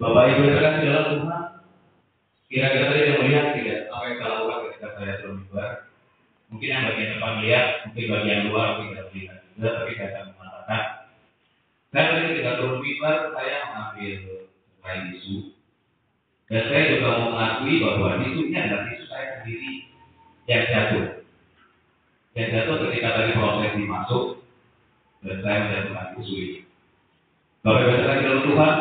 Bapak Ibu yang terkasih dalam Tuhan, kira-kira tadi yang melihat tidak apa yang saya lakukan ketika saya turun mimbar? Mungkin yang bagian depan melihat, mungkin bagian luar tidak melihat juga, tapi saya akan mengatakan, saya tadi ketika turun mimbar, saya mengambil kain tisu, dan saya juga mau mengakui bahwa tisu ini adalah tisu saya sendiri yang jatuh. Yang jatuh ketika tadi proses masuk, dan saya menjatuhkan tisu ini. Bapak Ibu yang terkasih dalam Tuhan,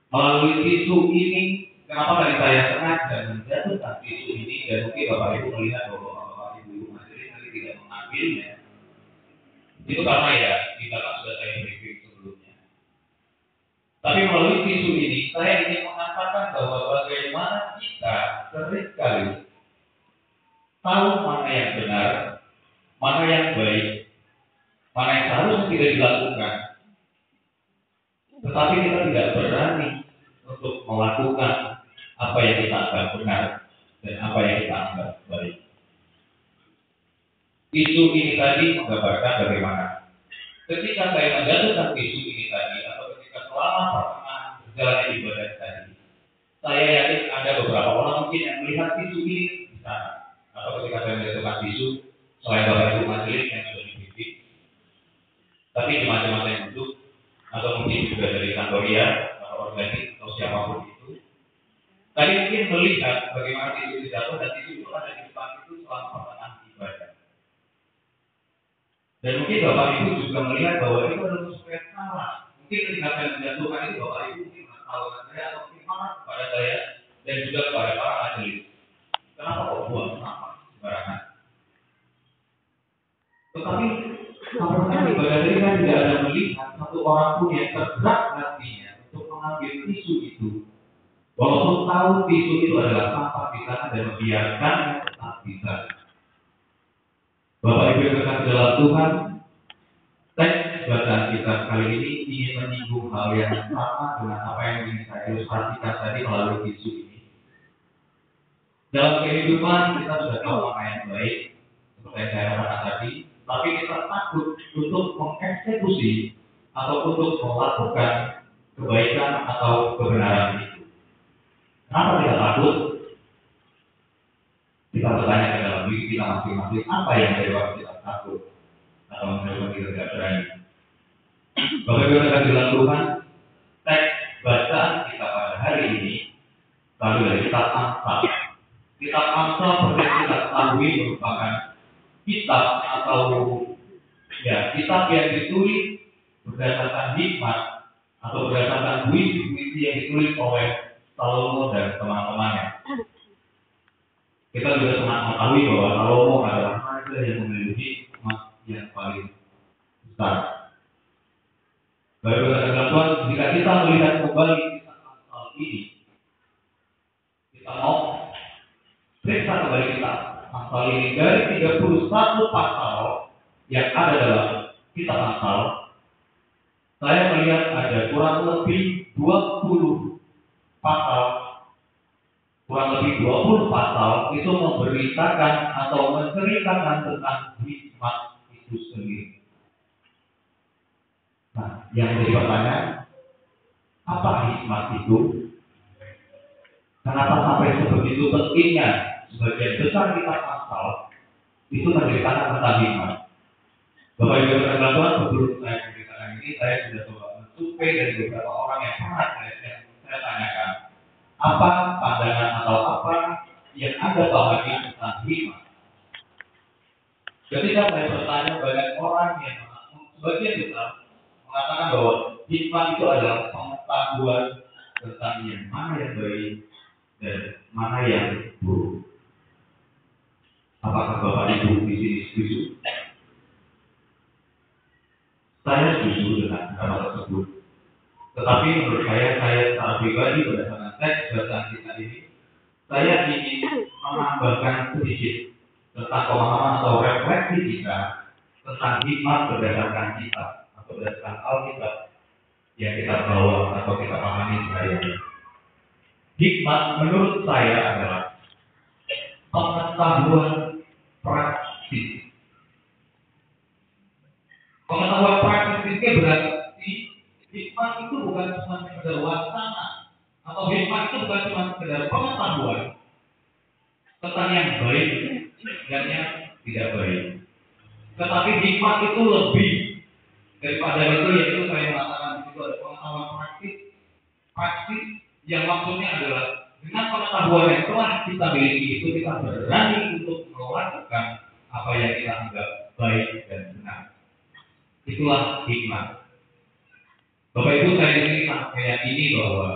melalui tisu ini, kenapa tadi saya sengaja menjatuhkan tisu ini, dan mungkin Bapak Ibu melihat bahwa Bapak Ibu majelis tadi tidak mengambilnya. Itu karena ya di belakang sudah saya briefing sebelumnya. Tapi melalui tisu ini, saya ingin mengatakan bahwa bagaimana kita seringkali tahu mana yang benar, mana yang baik, mana yang seharusnya tidak dilakukan. Tetapi kita tidak berani untuk melakukan apa yang kita anggap benar dan apa yang kita anggap baik. Tisu ini tadi menggambarkan bagaimana ketika saya menjatuhkan tisu ini tadi, atau ketika selama pertengahan berjalannya ibadah tadi, saya yakin ada beberapa orang mungkin yang melihat tisu ini di sana. Atau ketika saya menjatuhkan tisu, selain Bapak Ibu majelis yang sudah dibimbing, tapi jemaat-jemaat yang duduk, atau mungkin juga dari kantoria atau organik atau siapapun itu, tadi mungkin melihat bagaimana tisu itu jatuh dan tisu itu ada di depan itu selama pertengahan ibadah. Dan mungkin Bapak Ibu juga melihat bahwa itu adalah sesuatu yang salah. Mungkin ketika saya menjatuhkan itu, Bapak Ibu mungkin mengetahukan saya atau mungkin marah kepada saya dan juga kepada para majelis. Kenapa kok buang sampah sembarangan? Tetapi apakah ibadah ini kan tidak ada melihat satu orang pun yang tergerak hatinya untuk mengambil tisu itu, walaupun tahu tisu itu adalah sampah di sana dan membiarkannya tetap di sana. Bapak Ibu yang terkasih dalam Tuhan, teks bacaan kita kali ini ingin menyinggung hal yang sama dengan apa yang ingin saya ilustrasikan tadi melalui tisu ini. Dalam kehidupan kita sudah tahu mana yang baik, seperti yang saya katakan tadi, tapi kita takut untuk mengeksekusi atau untuk melakukan kebaikan atau kebenaran itu. Kenapa kita takut? Kita bertanya ke dalam diri kita masing-masing, apa yang menyebabkan kita takut atau menyebabkan kita tidak berani. Bapak Ibu yang terkasih dalam Tuhan, teks bacaan kita pada hari ini lalu dari kitab Amsal. Kitab Amsal seperti yang kita ketahui merupakan kitab atau kitab yang ditulis berdasarkan hikmat atau berdasarkan puisi-puisi yang ditulis oleh Salomo dan teman-temannya. Kita juga sangat mengetahui bahwa Salomo adalah raja yang memiliki hikmat yang paling besar. Baik teman-teman, jika kita melihat kembali kisah Amsal ini, kita mau periksa kembali kitab Amsal ini dari 31 pasal yang ada dalam kitab Amsal. Saya melihat ada kurang lebih 20 pasal, itu memberitakan atau menceritakan tentang hikmat itu sendiri. Nah, yang menjadi pertanyaan, apa hikmat itu? Kenapa sampai sebegitu pentingnya sebagian besar kitab Amsal itu menceritakan tentang hikmat? Bapak Ibu yang terkasih Tuhan, sebelum saya menceritakan ini, saya sudah coba mensurvei dari beberapa orang yang pernah saya tanyakan, apa pandangan atau apa yang Anda pahami tentang hikmat? Ketika saya bertanya, banyak orang yang sebagian besar mengatakan bahwa hikmat itu adalah pengetahuan tentang yang mana yang baik dan mana yang buruk. Apakah Bapak Ibu di sini setuju? Saya setuju dengan hal tersebut. Tetapi menurut saya secara pribadi berdasarkan teks bacaan kita ini, saya ingin menambahkan sedikit tentang pemahaman atau refleksi kita tentang hikmat berdasarkan kitab atau berdasarkan Alkitab yang kita bawa atau kita pahami sehari-hari. Hikmat menurut saya adalah pengetahuan praktis. Pengetahuan praktis ini berarti hikmat itu itu bukan cuma sekedar wacana, atau hikmat itu bukan cuma sekedar pengetahuan tentang yang baik dan yang tidak baik. Tetapi hikmat itu lebih daripada itu, yaitu saya mengatakan di situ ada pengetahuan praktis yang maksudnya adalah dengan pengetahuan yang telah kita miliki itu kita berani untuk melakukan apa yang kita anggap baik dan benar. Itulah hikmat. Bapak Ibu, saya di sini sangat meyakini bahwa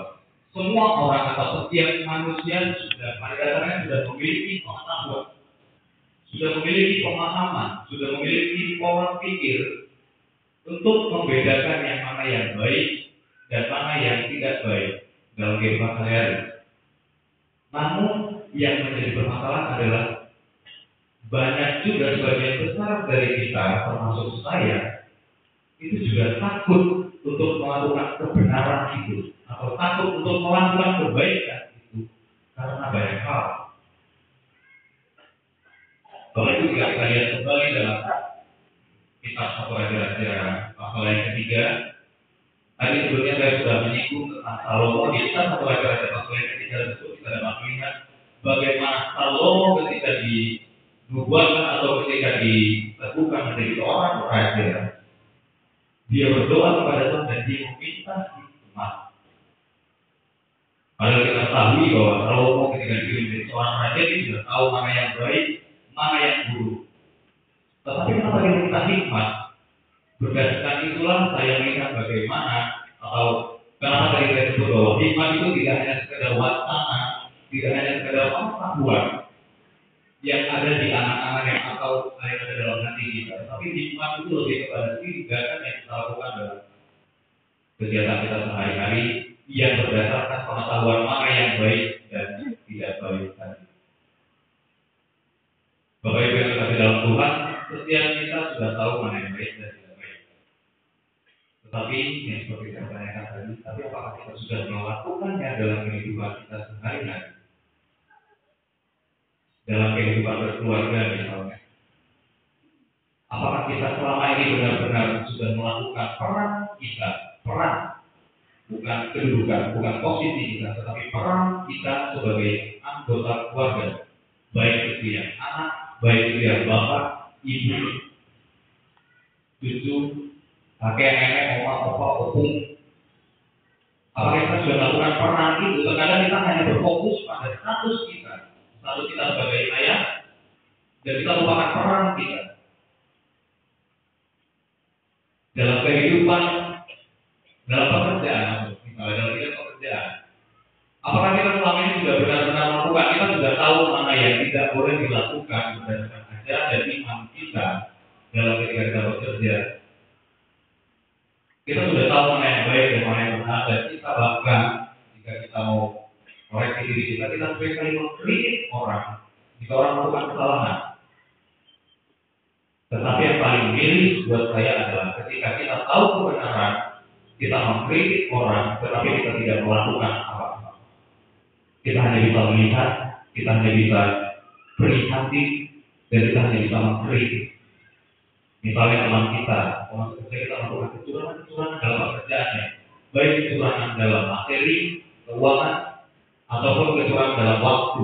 semua orang atau setiap manusia sudah pada dasarnya sudah memiliki pengetahuan, sudah memiliki pemahaman, sudah memiliki pola pikir untuk membedakan yang mana yang baik dan mana yang tidak baik dalam kehidupan sehari-hari. Namun yang menjadi permasalahan adalah banyak juga sebagian besar dari kita, termasuk saya, itu juga takut untuk melakukan kebenaran itu atau takut untuk melakukan kebaikan itu karena banyak hal. Kalau itu jika kita lihat kembali dalam kitab 1 Raja-Raja pasal yang ketiga, tadi sebelumnya saya sudah menyinggung tentang Salomo. Di kitab 1 Raja-Raja pasal yang ketiga itu kita dapat melihat bagaimana Salomo ketika dinubuatkan atau ketika diteguhkan menjadi seorang raja, dia berdoa kepada Tuhan dan dia meminta hikmat. Padahal kita ketahui bahwa Salomo ketika dipilih menjadi seorang raja dia sudah tahu mana yang baik, mana yang buruk. Tetapi kenapa dia meminta hikmat? Berdasarkan itulah saya melihat bagaimana atau kenapa tadi saya sebut bahwa hikmat itu tidak hanya sekedar wacana, tidak hanya sekedar pengetahuan yang ada di anak-anak yang atau yang ada dalam hati kita, tapi hikmat itu lebih kepada tindakan yang kita lakukan dalam kegiatan kita sehari-hari yang berdasarkan pengetahuan mana yang baik dan tidak baik tadi. Bapak Ibu yang terkasih dalam Tuhan, setiap kita sudah tahu mana yang baik dan tidak baik. Tetapi yang seperti saya tanyakan tadi, tapi apakah kita sudah melakukannya dalam kehidupan kita sehari-hari? Dalam kehidupan berkeluarga misalnya, apakah kita selama ini benar-benar sudah melakukan peran, bukan kedudukan, bukan posisi kita, tetapi peran kita sebagai anggota keluarga, baik itu yang anak, baik itu yang bapak, ibu, cucu, kakek, nenek, oma, opa, opung. Apakah kita sudah melakukan peran itu? Terkadang kita hanya berfokus pada status kita sebagai ayah, dan kita merupakan peran kita dalam kehidupan, dalam pekerjaan, misalnya dalam bidang pekerjaan. Apakah kita selama ini sudah benar-benar melakukan? Kita sudah tahu mana yang tidak boleh dilakukan berdasarkan ajaran dan iman kita dalam ketika kita bekerja. Kita sudah tahu mana yang baik dan mana yang benar, dan kita bahkan jika kita mau koreksi diri kita seringkali mengkritik orang jika orang melakukan kesalahan. Tetapi yang paling miris buat saya adalah ketika kita tahu kebenaran, kita mengkritik orang, tetapi kita tidak melakukan apa-apa. Kita hanya bisa melihat, kita hanya bisa prihatin, dan kita hanya bisa mengkritik. Misalnya teman kita melakukan kecurangan dalam pekerjaannya, baik kecurangan dalam materi, keuangan, ataupun kecurangan dalam waktu.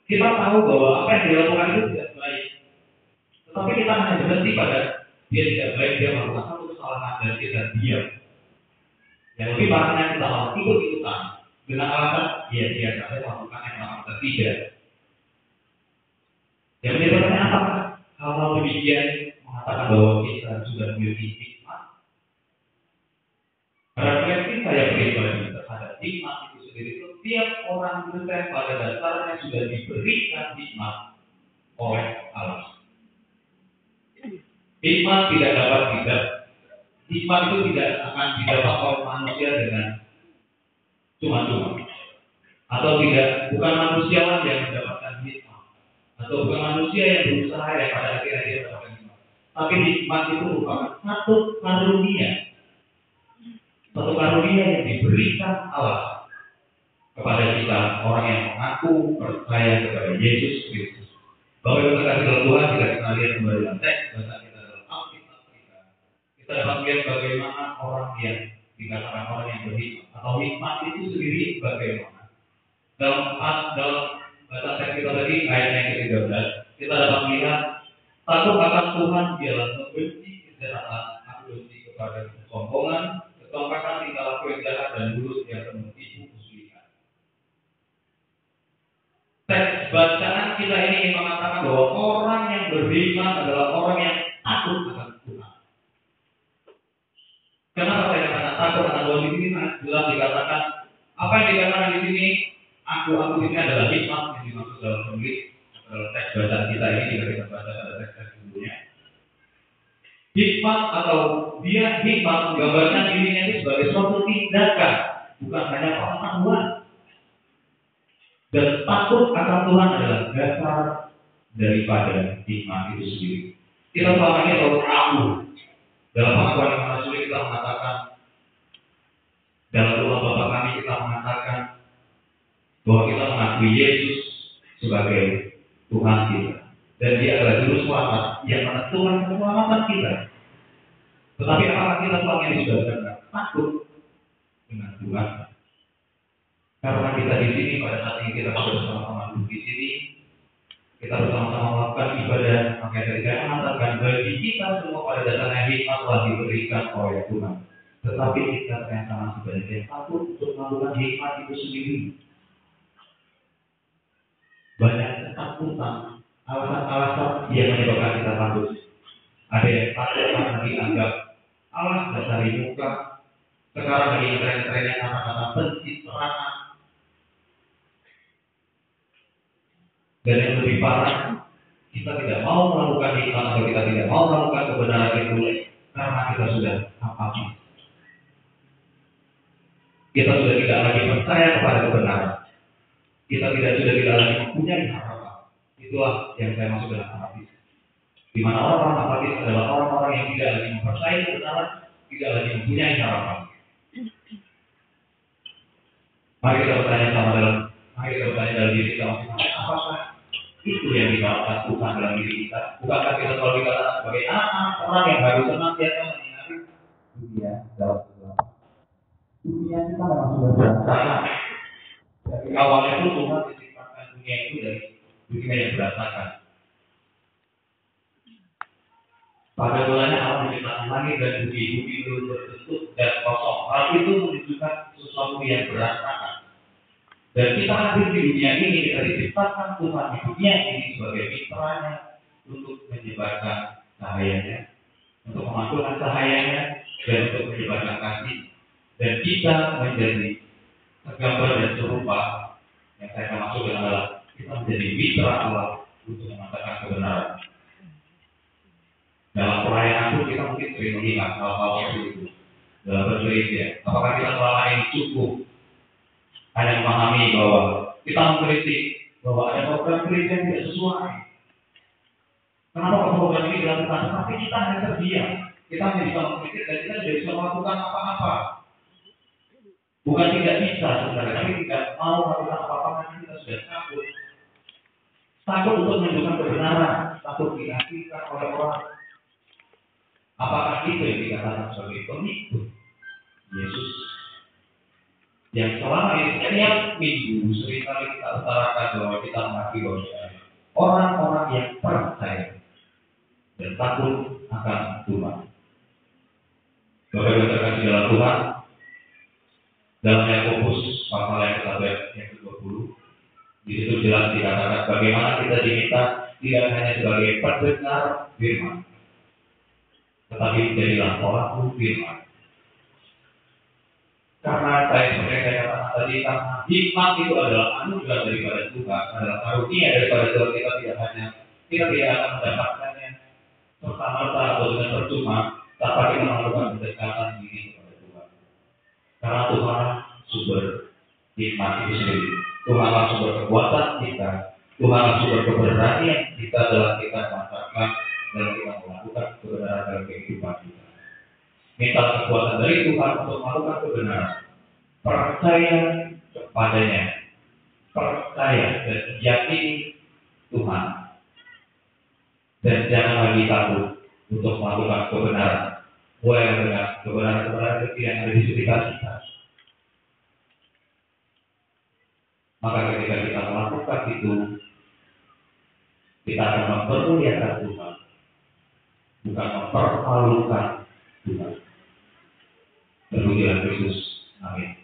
Kita tahu bahwa apa yang dilakukan itu tidak baik, tetapi kita hanya berhenti pada dia tidak baik, dia melakukan satu kesalahan dan kita diam. Yang lebih parahnya kita malah ikut-ikutan dengan alasan dia saya melakukan yang kita tidak. Yang menjadi pertanyaan apa? Hal-hal demikian mengatakan bahwa kita sudah memiliki hikmat. Refleksi saya pribadi terhadap hikmat itu sendiri, setiap orang Kristen pada dasarnya sudah diberikan hikmat oleh Allah. Hikmat tidak dapat hikmat itu tidak akan didapat oleh manusia dengan cuma-cuma, atau bukan manusiawan yang mendapatkan hikmat, atau bukan manusia yang berusaha yang pada akhirnya dia mendapatkan hikmat. Tapi hikmat itu merupakan satu karunia yang diberikan Allah kepada kita, orang yang mengaku percaya kepada Yesus Kristus. Bapak Ibu terkasih dalam Tuhan, kita lihat kembali dalam teks bahasa kita dalam Alkitab kita dapat melihat bagaimana orang yang dikatakan orang yang berhikmat atau hikmat itu sendiri bagaimana. Dalam bahasa teks kita tadi ayat yang ke-13 kita dapat melihat takut akan Tuhan ialah membenci kejahatan, aku benci kepada kesombongan, ketongkakan tingkah laku yang jahat dan mulut yang penuh tipu muslihat. Teks bacaan kita ini ingin mengatakan bahwa orang yang beriman adalah orang yang takut akan Tuhan. Kenapa saya katakan takut akan Tuhan di sini? Jelas dikatakan apa yang dikatakan di sini. Aku ini adalah hikmat yang dimaksud dalam penulis teks bacaan kita ini jika kita baca pada teks sebelumnya. Hikmat atau dia hikmat menggambarkan dirinya itu sebagai suatu tindakan, bukan hanya pengetahuan. Dan takut akan Tuhan adalah dasar daripada hikmat itu sendiri. Kita selama ini selalu tahu dalam pengakuan yang mana sulit kita mengatakan, dalam doa Bapa kami kita mengatakan bahwa kita mengakui Yesus sebagai Tuhan kita dan Dia adalah juru selamat yang menentukan keselamatan kita. Tetapi apakah kita selama ini sudah benar takut dengan Tuhan? Karena kita di sini pada saat ini kita bersama-sama duduk di sini, kita bersama-sama melakukan ibadah. Maka dari saya mengatakan bagi kita semua pada dasarnya hikmat telah diberikan oleh Tuhan. Tetapi kita ternyata masih banyak yang takut untuk melakukan hikmat itu sendiri. Banyak ketakutan, alasan-alasan yang menyebabkan kita takut. Ada yang takut karena dianggap Allah dari muka. Sekarang lagi tren-trennya kata-kata pencitraan. Dan yang lebih parah, kita tidak mau melakukan hikmat atau kita tidak mau melakukan kebenaran itu karena kita sudah apatis. Kita sudah tidak lagi percaya kepada kebenaran. Kita sudah tidak lagi mempunyai harapan. Itulah yang saya maksud dengan apatis. Di mana orang-orang apatis adalah orang-orang yang tidak lagi mempercayai kebenaran, tidak lagi mempunyai harapan. Mari kita bertanya dalam diri kita masing-masing, apakah itu yang dikatakan Tuhan dalam diri kita? Bukankah kita selalu dikatakan sebagai anak orang yang harus senantiasa menyinari dunia dalam kegelapan? Dunia kita memang sudah berantakan. Dari awalnya itu Tuhan menciptakan dunia itu dari dunia yang berantakan. Pada mulanya Allah menciptakan langit dan bumi belum berbentuk dan kosong. Hal itu menunjukkan sesuatu yang berantakan. Dan kita hadir di dunia ini, kita diciptakan Tuhan di dunia ini sebagai mitranya untuk menyebarkan cahayanya, untuk memantulkan cahayanya, dan untuk menyebarkan kasih. Dan kita menjadi gambar dan serupa yang saya maksud adalah kita menjadi mitra Allah untuk memantulkan kebenaran. Dalam perayaan pun kita mungkin sering melihat hal-hal seperti itu. Dalam bergereja, apakah kita selama ini cukup hanya memahami bahwa kita mengkritik bahwa ada program gereja yang tidak sesuai. Kenapa program ini dilakukan? Tapi kita hanya terdiam. Kita hanya bisa mengkritik dan kita tidak bisa melakukan apa-apa. Bukan tidak bisa sebenarnya, tapi tidak mau melakukan apa-apa karena kita sudah takut. Takut untuk menunjukkan kebenaran, takut dihakikan oleh orang. Apakah itu yang dikatakan sebagai pengikut Yesus? Yang selama ini setiap minggu seringkali kita utarakan bahwa kita mengakui bahwa orang-orang yang percaya dan takut akan Tuhan. Bapak-bapak terkasih dalam Tuhan, dalam Yakobus pasal yang ke-20, di situ jelas dikatakan bagaimana kita diminta tidak hanya sebagai pendengar firman, tetapi menjadilah pelaku firman. Karena seperti yang saya katakan tadi, karena hikmat itu adalah anugerah daripada Tuhan, adalah karunia daripada Tuhan. Kita tidak akan mendapatkannya serta-merta atau dengan percuma tanpa kita melakukan pendekatan diri kepada Tuhan. Karena Tuhan sumber hikmat itu sendiri. Tuhanlah sumber kekuatan kita. Tuhanlah sumber keberanian kita dalam kita mengatakan dalam kita melakukan kebenaran dalam kehidupan kita. Minta kekuatan dari Tuhan untuk melakukan kebenaran. Percaya kepadanya. Percaya dan yakini Tuhan. Dan jangan lagi takut untuk melakukan kebenaran. mulai mendengar kebenaran-kebenaran kecil yang ada di sekitar kita. Maka ketika kita melakukan itu, kita akan mempermuliakan Tuhan, bukan mempermalukan Tuhan. Terpujilah Kristus. Amin.